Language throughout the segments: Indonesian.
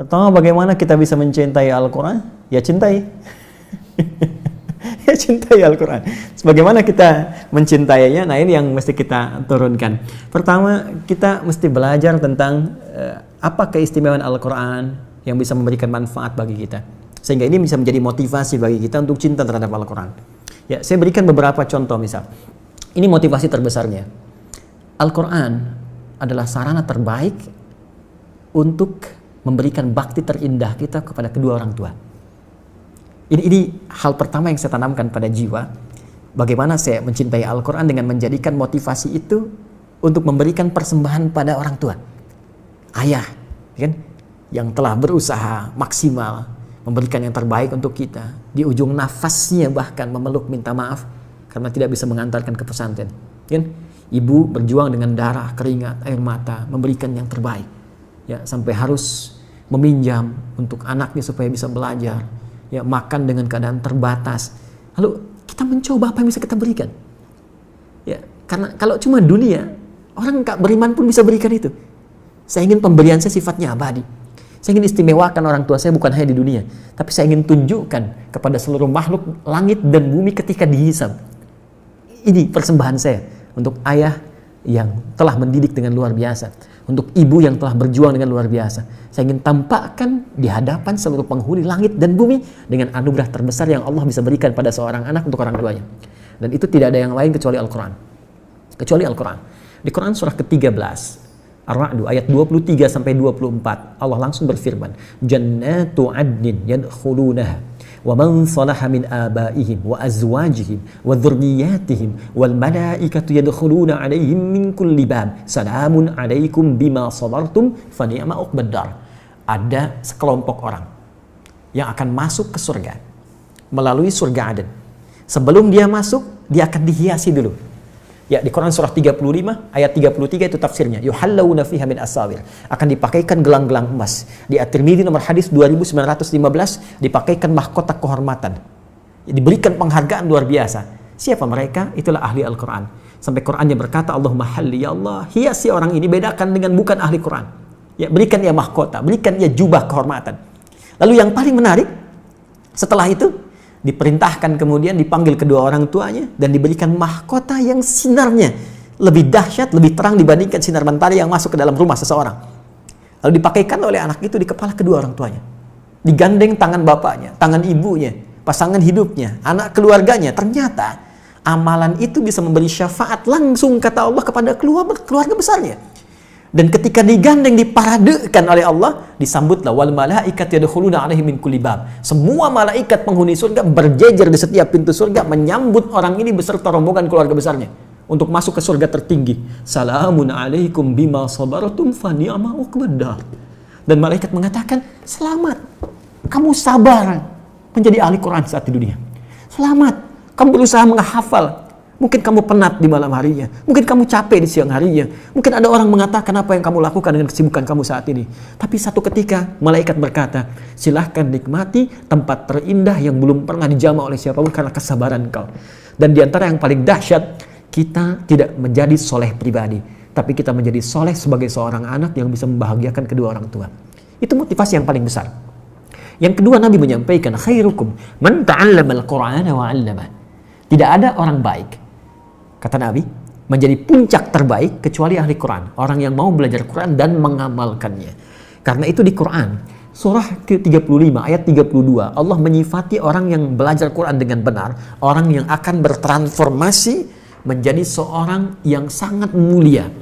Pertama, bagaimana kita bisa mencintai Al-Quran? Ya cintai. Ya cintai Al-Quran. Bagaimana kita mencintainya? Nah, ini yang mesti kita turunkan. Pertama, kita mesti belajar tentang apa keistimewaan Al-Quran yang bisa memberikan manfaat bagi kita. Sehingga ini bisa menjadi motivasi bagi kita untuk cinta terhadap Al-Quran. Ya, saya berikan beberapa contoh misal. Ini motivasi terbesarnya. Al-Quran adalah sarana terbaik untuk memberikan bakti terindah kita kepada kedua orang tua. Ini hal pertama yang saya tanamkan pada jiwa. Bagaimana saya mencintai Al-Quran dengan menjadikan motivasi itu untuk memberikan persembahan pada orang tua. Ayah, kan, yang telah berusaha maksimal memberikan yang terbaik untuk kita. Di ujung nafasnya bahkan memeluk minta maaf karena tidak bisa mengantarkan ke pesantren. Kan? Ibu berjuang dengan darah, keringat, air mata, memberikan yang terbaik. Ya, sampai harus meminjam untuk anaknya supaya bisa belajar, ya, makan dengan keadaan terbatas. Lalu kita mencoba apa yang bisa kita berikan, ya, karena kalau cuma dunia, orang nggak beriman pun bisa berikan itu. Saya ingin pemberian saya sifatnya abadi. Saya ingin istimewakan orang tua saya bukan hanya di dunia, tapi saya ingin tunjukkan kepada seluruh makhluk langit dan bumi ketika dihisab. Ini persembahan saya untuk ayah yang telah mendidik dengan luar biasa, untuk ibu yang telah berjuang dengan luar biasa. Saya ingin tampakkan di hadapan seluruh penghuni langit dan bumi dengan anugerah terbesar yang Allah bisa berikan pada seorang anak untuk orang tuanya. Dan itu tidak ada yang lain kecuali Al-Quran. Kecuali Al-Quran. Di Quran surah ke-13, Ar-Ra'd ayat 23 sampai 24, Allah langsung berfirman, "Jannatu 'adnin yadkhulunaha wa man salaha min abaihim wa azwajihim wa dhurriyyatihim wal malaikatu yadkhuluna 'alaihim min kulli bab salamun 'alaikum bima sabartum fa ni'ma uqbad dar." Ada sekelompok orang yang akan masuk ke surga melalui surga Aden. Sebelum dia masuk, dia akan dihiasi dulu. Ya, di Quran surah 35 ayat 33 itu tafsirnya. Yuhallawna fiha min asawir. Akan dipakaikan gelang-gelang emas. Di At-Tirmidzi nomor hadis 2915 dipakaikan mahkota kehormatan. Diberikan penghargaan luar biasa. Siapa mereka? Itulah ahli Al-Quran. Sampai Qurannya berkata, Allahumma halli ya Allah, hiasi orang ini, bedakan dengan bukan ahli Quran. Ya, berikan ia mahkota, berikan ia jubah kehormatan. Lalu yang paling menarik, setelah itu diperintahkan kemudian dipanggil kedua orang tuanya dan diberikan mahkota yang sinarnya lebih dahsyat, lebih terang dibandingkan sinar mentari yang masuk ke dalam rumah seseorang. Lalu dipakaikan oleh anak itu di kepala kedua orang tuanya. Digandeng tangan bapaknya, tangan ibunya, pasangan hidupnya, anak keluarganya. Ternyata amalan itu bisa memberi syafaat langsung, kata Allah, kepada keluarga besarnya. Dan ketika digandeng, diparadekan oleh Allah, disambutlah wal malaikatu yadkhuluna 'alaihim min kulli bab. Semua malaikat penghuni surga berjejer di setiap pintu surga menyambut orang ini beserta rombongan keluarga besarnya untuk masuk ke surga tertinggi. Salamun 'alaikum bima sabartum fa ni'ma uqbad dar. Dan malaikat mengatakan, "Selamat. Kamu sabar menjadi ahli Quran saat di dunia. Selamat. Kamu berusaha menghafal. Mungkin kamu penat di malam harinya. Mungkin kamu capek di siang harinya. Mungkin ada orang mengatakan apa yang kamu lakukan dengan kesibukan kamu saat ini. Tapi satu ketika malaikat berkata, silahkan nikmati tempat terindah yang belum pernah dijamah oleh siapapun karena kesabaran kau. Dan di antara yang paling dahsyat, kita tidak menjadi soleh pribadi, tapi kita menjadi soleh sebagai seorang anak yang bisa membahagiakan kedua orang tua. Itu motivasi yang paling besar. Yang kedua, Nabi menyampaikan, khairukum man ta'allama al-Qur'ana wa 'allamah. Tidak ada orang baik, kata Nabi, menjadi puncak terbaik kecuali ahli Quran. Orang yang mau belajar Quran dan mengamalkannya. Karena itu di Quran, surah ke-35 ayat 32, Allah menyifati orang yang belajar Quran dengan benar, orang yang akan bertransformasi menjadi seorang yang sangat mulia.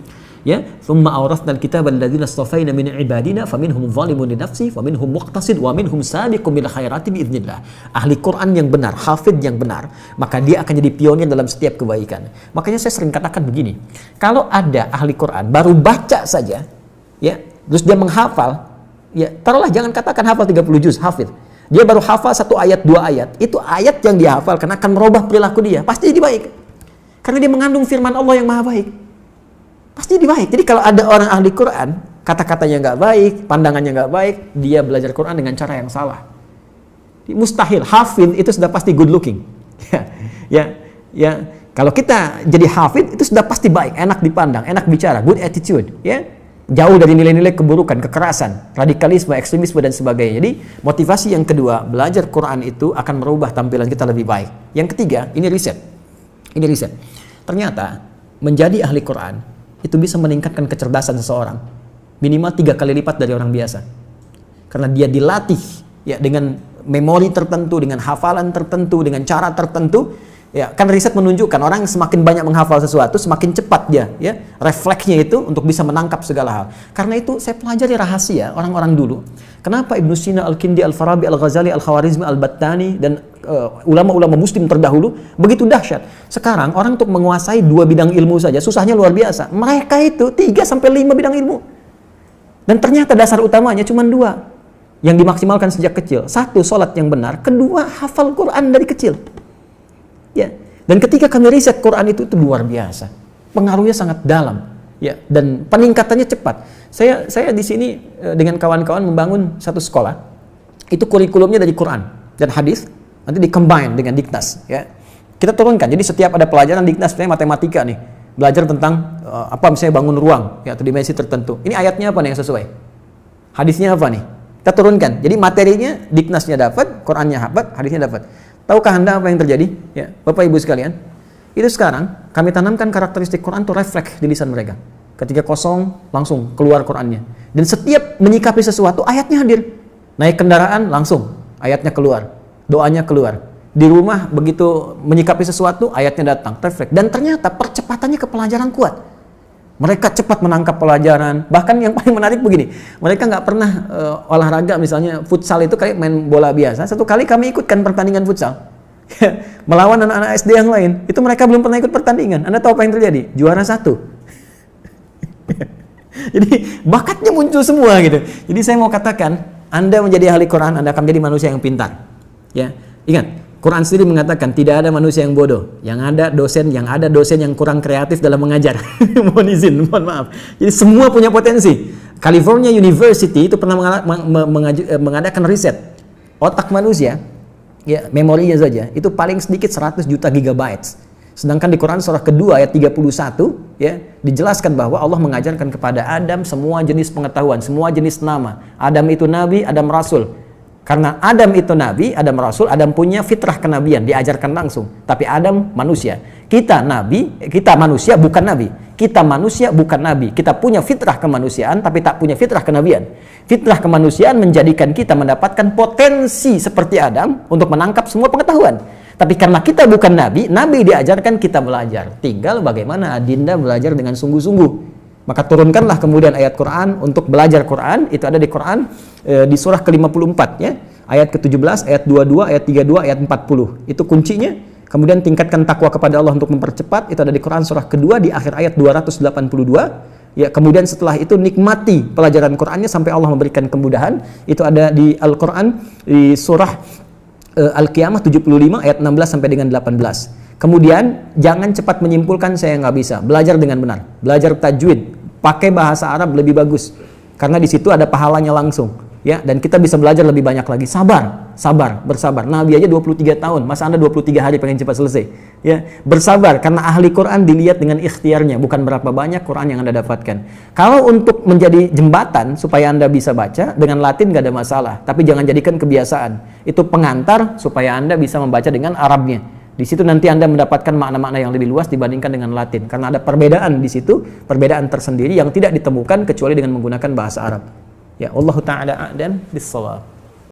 Ya, thumma awrathna al-kitaba alladziina istafaina min ibadina faminhum zalimun li nafsihi wa minhum muqtasid wa minhum sabiqun bil khairati bi idznillah. Ahli Quran yang benar, hafid yang benar, maka dia akan jadi pionir dalam setiap kebaikan. Makanya saya sering katakan begini, kalau ada ahli Quran baru baca saja, ya, terus dia menghafal, ya, taruhlah jangan katakan hafal 30 juz, hafid. Dia baru hafal 1 ayat, 2 ayat. Itu ayat yang dia hafal karena akan merubah perilaku dia, pasti jadi baik. Karena dia mengandung firman Allah yang maha baik. Pasti jadi baik. Jadi kalau ada orang ahli Quran, kata-katanya nggak baik, pandangannya nggak baik, dia belajar Quran dengan cara yang salah. Mustahil. Hafid itu sudah pasti good looking. Ya. Kalau kita jadi hafid itu sudah pasti baik, enak dipandang, enak bicara, good attitude. Ya. Jauh dari nilai-nilai keburukan, kekerasan, radikalisme, ekstremisme, dan sebagainya. Jadi, motivasi yang kedua, belajar Quran itu akan merubah tampilan kita lebih baik. Yang ketiga, ini riset. Ternyata, menjadi ahli Quran, itu bisa meningkatkan kecerdasan seseorang. Minimal 3 kali lipat dari orang biasa. Karena dia dilatih ya dengan memori tertentu, dengan hafalan tertentu, dengan cara tertentu. Ya, kan riset menunjukkan orang semakin banyak menghafal sesuatu, semakin cepat dia, ya, refleksnya itu untuk bisa menangkap segala hal. Karena itu saya pelajari rahasia orang-orang dulu. Kenapa Ibnu Sina, Al-Kindi, Al-Farabi, Al-Ghazali, Al-Khawarizmi, Al-Battani, dan ulama-ulama muslim terdahulu begitu dahsyat. Sekarang orang untuk menguasai 2 bidang ilmu saja susahnya luar biasa. Mereka itu 3-5 bidang ilmu. Dan ternyata dasar utamanya cuma 2 yang dimaksimalkan sejak kecil. 1, sholat yang benar. 2, hafal Quran dari kecil. Ya, dan ketika kami riset Quran itu luar biasa, pengaruhnya sangat dalam, ya, dan peningkatannya cepat. Saya di sini dengan kawan-kawan membangun satu sekolah, itu kurikulumnya dari Quran dan hadis, nanti di-combine dengan Diknas, ya. Kita turunkan, jadi setiap ada pelajaran Diknas, misalnya matematika nih, belajar tentang misalnya bangun ruang, ya, atau dimensi tertentu. Ini ayatnya apa nih yang sesuai? Hadisnya apa nih? Kita turunkan. Jadi materinya Diknasnya dapat, Qurannya dapat, hadisnya dapat. Tahukah Anda apa yang terjadi? Ya, Bapak Ibu sekalian, itu sekarang kami tanamkan karakteristik Quran itu refleks di lisan mereka. Ketika kosong, langsung keluar Qurannya. Dan setiap menyikapi sesuatu, ayatnya hadir. Naik kendaraan, langsung ayatnya keluar. Doanya keluar. Di rumah, begitu menyikapi sesuatu, ayatnya datang, refleks. Dan ternyata percepatannya ke pelajaran kuat. Mereka cepat menangkap pelajaran. Bahkan yang paling menarik begini, mereka nggak pernah olahraga, misalnya futsal itu kayak main bola biasa. Satu kali kami ikutkan pertandingan futsal melawan anak-anak SD yang lain. Itu mereka belum pernah ikut pertandingan. Anda tahu apa yang terjadi? Juara 1. Jadi bakatnya muncul semua gitu. Jadi saya mau katakan, Anda menjadi ahli Quran, Anda akan menjadi manusia yang pintar. Ya, ingat. Quran sendiri mengatakan tidak ada manusia yang bodoh, yang ada dosen yang kurang kreatif dalam mengajar. mohon maaf. Jadi semua punya potensi. California University itu pernah mengadakan riset otak manusia, ya, memorinya saja itu paling sedikit 100 juta gigabytes. Sedangkan di Quran surah kedua ayat 31 ya dijelaskan bahwa Allah mengajarkan kepada Adam semua jenis pengetahuan, semua jenis nama. Adam itu nabi, Adam rasul. Karena Adam itu nabi, Adam rasul, Adam punya fitrah kenabian, diajarkan langsung. Tapi Adam manusia. Kita nabi, kita manusia bukan nabi. Kita manusia bukan nabi. Kita punya fitrah kemanusiaan tapi tak punya fitrah kenabian. Fitrah kemanusiaan menjadikan kita mendapatkan potensi seperti Adam untuk menangkap semua pengetahuan. Tapi karena kita bukan nabi, nabi diajarkan kita belajar. Tinggal bagaimana Adinda belajar dengan sungguh-sungguh. Maka turunkanlah kemudian ayat Quran untuk belajar Quran. Itu ada di Quran di surah ke-54 ya. Ayat ke-17, ayat 22, ayat 32, ayat 40. Itu kuncinya. Kemudian tingkatkan takwa kepada Allah untuk mempercepat. Itu ada di Quran surah kedua di akhir ayat 282. Ya, kemudian setelah itu nikmati pelajaran Qurannya sampai Allah memberikan kemudahan. Itu ada di Al-Quran di surah Al-Qiyamah 75 ayat 16 sampai dengan 18. Kemudian jangan cepat menyimpulkan saya nggak bisa. Belajar dengan benar. Belajar tajwid. Pakai bahasa Arab lebih bagus. Karena di situ ada pahalanya langsung. Ya, dan kita bisa belajar lebih banyak lagi. Sabar, bersabar. Nabi aja 23 tahun. Masa Anda 23 hari pengen cepat selesai? Ya, bersabar. Karena ahli Quran dilihat dengan ikhtiarnya. Bukan berapa banyak Quran yang Anda dapatkan. Kalau untuk menjadi jembatan supaya Anda bisa baca, dengan Latin nggak ada masalah. Tapi jangan jadikan kebiasaan. Itu pengantar supaya Anda bisa membaca dengan Arabnya. Di situ nanti Anda mendapatkan makna-makna yang lebih luas dibandingkan dengan Latin. Karena ada perbedaan di situ, perbedaan tersendiri yang tidak ditemukan kecuali dengan menggunakan bahasa Arab. Ya, Allah Ta'ala a'lam bis-shawab.